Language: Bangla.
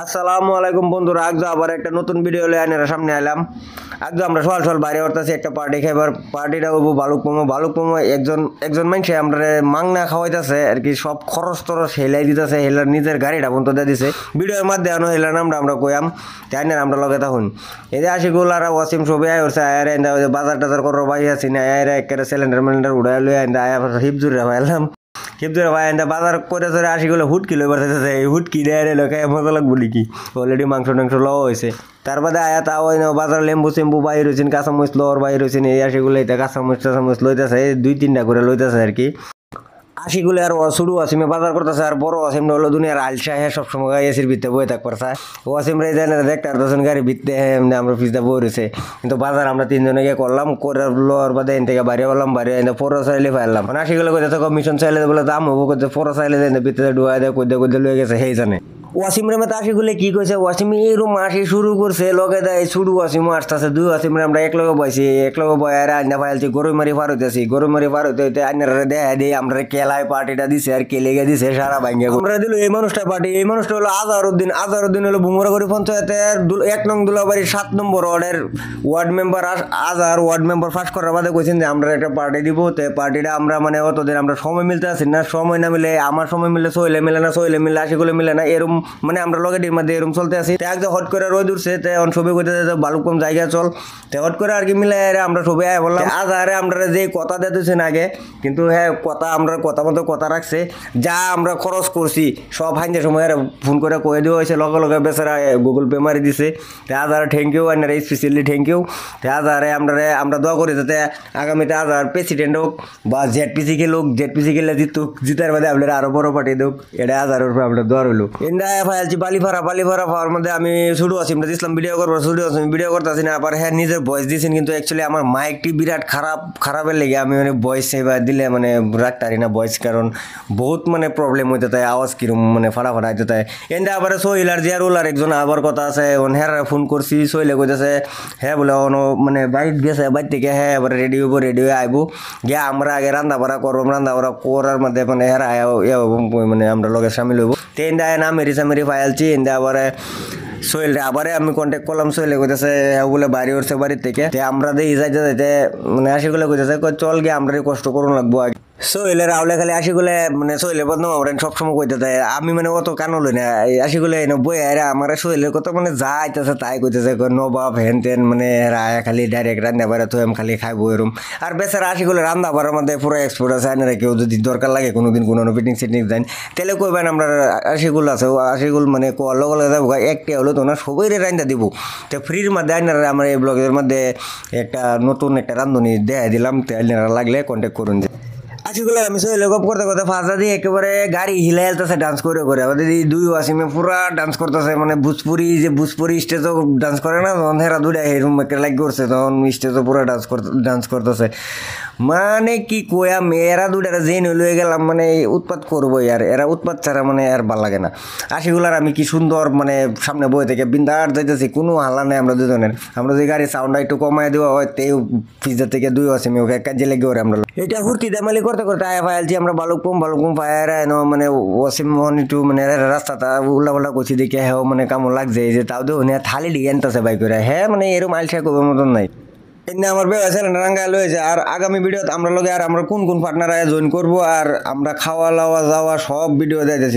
আসসালামু আলাইকুম বন্ধুরা, আজ আবার একটা নতুন ভিডিও লয়ে আইনার সামনে আইলাম। আজ আমরা সকাল সকাল বাইরে করতেছি একটা পার্টি খাইবার। পার্টিটা হবো ভালুক মোমো একজন একজন মানুষে আমরা মাংনা খাওয়াইতেছে আর কি, সব খরচ টরচ হেলাই দিতেছে, হেলার নিজের গাড়িটা বন্ধ দিয়ে দিছে। ভিডিওর মাধ্যমে হেলার নামটা আমরা কইয়াম, আইনার আমরা লগে তখন এই যে আশিকুল আর ওয়াসিম সবাই আইছে। আয়ারে বাজার টাজার করো ভাই আছি না, আয়ারে একেবারে সিলিন্ডার উড়াই লই আয়া হিপজুরে ভাইলাম। কিন্তু ভাই বাজার করে ধরে আশিগুলো হুটকি লই বাড়তেছে, এই হুটকি দেয় লোকে মজা লাগবো নাকি, অলরেডি মাংস টাংস লওয়া হয়েছে। তার বাদে আয়া তা ওই বাজার লেম্বু সেম্বু বাইর হয়েছেন, কাঁচামরিচ লওয়ার বাইর হয়েছেন, এই আশিগুলো এটা কাঁচামরিচ টাচামরিচ লইতেছে, 2-3টা করে লইতেছে আর কি। আশিগুলো আর শুরু ওয়াসিমে বাজার করতেছে, আর বড় ওয়াসিম হলো দুনিয়ার আলসা, হ্যাঁ সবসময় এসির ভিতরে বয়ে থাকবার চায়। ওয়াসিম রে যায় না দেখতে আর দশজন গাড়ি ভিতরে, হ্যাঁ আমরা পিছটা বই রয়েছে। কিন্তু বাজার আমরা 3জনে গিয়ে করলাম, করে লোয়ার বাদে এন থেকে বাইরে বললাম, বাইরে এনে পরো চাইলে পাইলাম। মানে আশিগুলো কোথায় কমিশন চাইলে বলে দাম হবো, কোথায় পরো চাইলে দেন ভিতরে ডুয়াই দেয়, কোথায় লয়ে গেছে সেই জানে। ওয়াসিম রে মতো আশিগুলো কি কইছে, ওয়াসিম এরম আসি শুরু করছে লগে দেয় শুরু। ওয়াসিমও আসতেছে, দুই ওয়াসিমরে আমরা একলগে বইছি, একলগে বয়ারে আইনা ফাইলছি, গরু মারি পার হইতেছি, গরু মারি পার হইতে হইতে আইনারে দেয় দিয়ে আমরা কেলায় পার্টিটা দিছে আর কে লেগে দিছে সারা ভাঙ্গে আমরা দিল এই মানুষটা পার্টি। এই মানুষটা হলো আজহারউদ্দিন হলো বুমরাগড়ি পঞ্চায়েতের 1 নং দুলাবাড়ি 7 নম্বর ওয়ার্ডের ওয়ার্ড মেম্বার। আজহার ওয়ার্ড মেম্বার ফাঁস করার বাদে কইছেন যে আমরা একটা পার্টি দিব। তো পার্টিটা আমরা মানে অতদিন আমরা সময় মিলতে আসি না, সময় না মিলে আমার সময় মিলে সইলে মিলে না, সইলে মিলে আশিগুলো মিলে না, এরম মানে আমরা লগেটির মধ্যে এরম চলতে আসি। একদম হট করে রোদ উঠছে, তখন ছবি করতে ভালুকম জায়গা চল, তো হট করে আর কি মিলে আমরা ছবি আয় বললাম। আজহারে আমরা যে কথা দিতেছেন আগে, কিন্তু হ্যাঁ কথা আমরা কথা মতো কথা রাখছে, যা আমরা খরচ করছি সব হাইতে সময় ফোন করে কয়ে দেওয়া হয়েছে, লগে লগে বেচারা গুগল পে মারি দিছে। আজহারে থ্যাংক ইউ, আর স্পেশালি থ্যাংক ইউ। আজহারে আমরা দোয়া করি যাতে আগামীতে আজহার প্রেসিডেন্ট হোক বা জেডপিসি খেলুক, জেডপিসি খেলে জিতুক, জিতার বাদে আপনারা আরো বড় পার্টি দেখ, এটা আজহারের উপরে আপনার দোয়া রইল। ইন্ডা ফাইলছি বালিফাড়া পাওয়ার মধ্যে আমি শুরু আছি, আমরা ইসলাম ভিডিও করবো, ভিডিও করতেছি না। আবার হ্যাঁ নিজের ভয়েস দিয়েছেন, কিন্তু অ্যাকচুয়ালি আমার মাইকটি বিরাট খারাপের লেগে আমি মানে ভয়েস এবার দিলে মানে রাখতে পারি না ভয়েস, কারণ বহুত মানে প্রবলেম হইতে তাই, আওয়াজ কিরম মানে ফাড়া হইতে তাই। এনটা আবার সোহেল আর জিয়ারুল আর একজন আবার কথা আছে, হ্যাঁ ফোন করছি, সোহেলে কইতেছে হ্যাঁ বলে মানে বাইক গেছে, বাইর থেকে হ্যাঁ এবার রেডি আইবো গিয়া আমরা আগে রান্না বাড়া করবো, রান্না বাড়া করার মধ্যে মানে হ্যাঁ মানে আমরা লগে সামিল হইব। তেন দেয় না মেরি ফাইলছি এনদে আবার সোহেলরে আবারে আমি কন্ট্যাক্ট করলাম। সোহেলে কইতেছে হ্যাঁ বলে বাড়ি উঠছে বাড়ির থেকে, আমরা দিয়ে যাইতে মানে আশিগুলো কইতেছে চল গিয়ে আমরা কষ্ট করুন লাগবো আগে। সোহেলের আউলে খালি আশিগুলো মানে সোহেলের বদনাম আমরা সবসময় কইতে দেয়, আমি মানে অত কানো লই না। আশিগুলো বই আরে আমার সোহেলের কথা মানে যা আইতেছে তাই কইতেছে, নবাব হেন তেন মানে রায় খালি ডাইরেক্ট রান্না বাড়া তো খালি খাইবো এরম। আর বেচারা আশিগুলো রান্না বাড়ার মধ্যে পুরো এক্সপোর্ট আছে, আইনারা কেউ যদি দরকার লাগে কোনোদিন কোনো ফিটিং সিটিং দেন তাহলে কইবেন আমরা আশিগুল আছে, আশিগুল মানে লগে লগে যাবো একটা হলো তো না সবাই রান্না দিব। তো ফ্রির মধ্যে আইনারা আমার এই ব্লগের মধ্যে একটা নতুন একটা রান্ধনি দেখাই দিলাম, তো আইনারা লাগলে কন্ট্যাক্ট করুন। আশিগুলো আমি সোহেলে গপ করতে ফাঁসা দিয়ে একেবারে গাড়ি হিলাই আলতেছে ডান্স করে আমাদের এই দুই ওয়াসিমে পুরা ডান্স করতেছে, মানে ভোজপুরি স্টেজও ডান্স করে না, তখন হেরা দুইটা এরকম একটা লাইক করছে, তখন স্টেজও পুরা ডান্স করতেছে। মানে কি কয়া মেয়েরা দুইটা জেন লয়ে গেলাম, মানে উৎপাত করবো আর এরা উৎপাত ছাড়া মানে আর ভাল লাগে না। আশিগুলার আমি কি সুন্দর মানে সামনে বই থেকে বিন্দার যাইতেছি, কোনো হাল্লা নেই আমরা দুজনের। আমরা যে গাড়ি সাউন্ডটা একটু কমাই দেওয়া হয় তে পিজ্জা থেকে দুই ওয়াসিমে ওকে কাজে লেগে ওরে আমরা এটা হুর্তি দামালি করতে আয়া ফাইলছি আমরা ভালুকপুম ফায়ার মানে ওয়াসিম মোহন একটু মানে রাস্তাটা উল্লা করছি দেখে হ্যাঁ মানে কেমন লাগছে যে তাও দেহ থালি ডিগে আনতেছে বাইক করে, হ্যাঁ মানে এরকম আলসা করবার মতন নাই। এমনি আমার ব্যবসা রাঙ্গা লয়েছে। আর আগামী ভিডিওতে আমরা লগে আর আমরা কোন পার্টনার জয়েন করবো আর আমরা খাওয়া লাওয়া যাওয়া সব ভিডিও দিতেছি।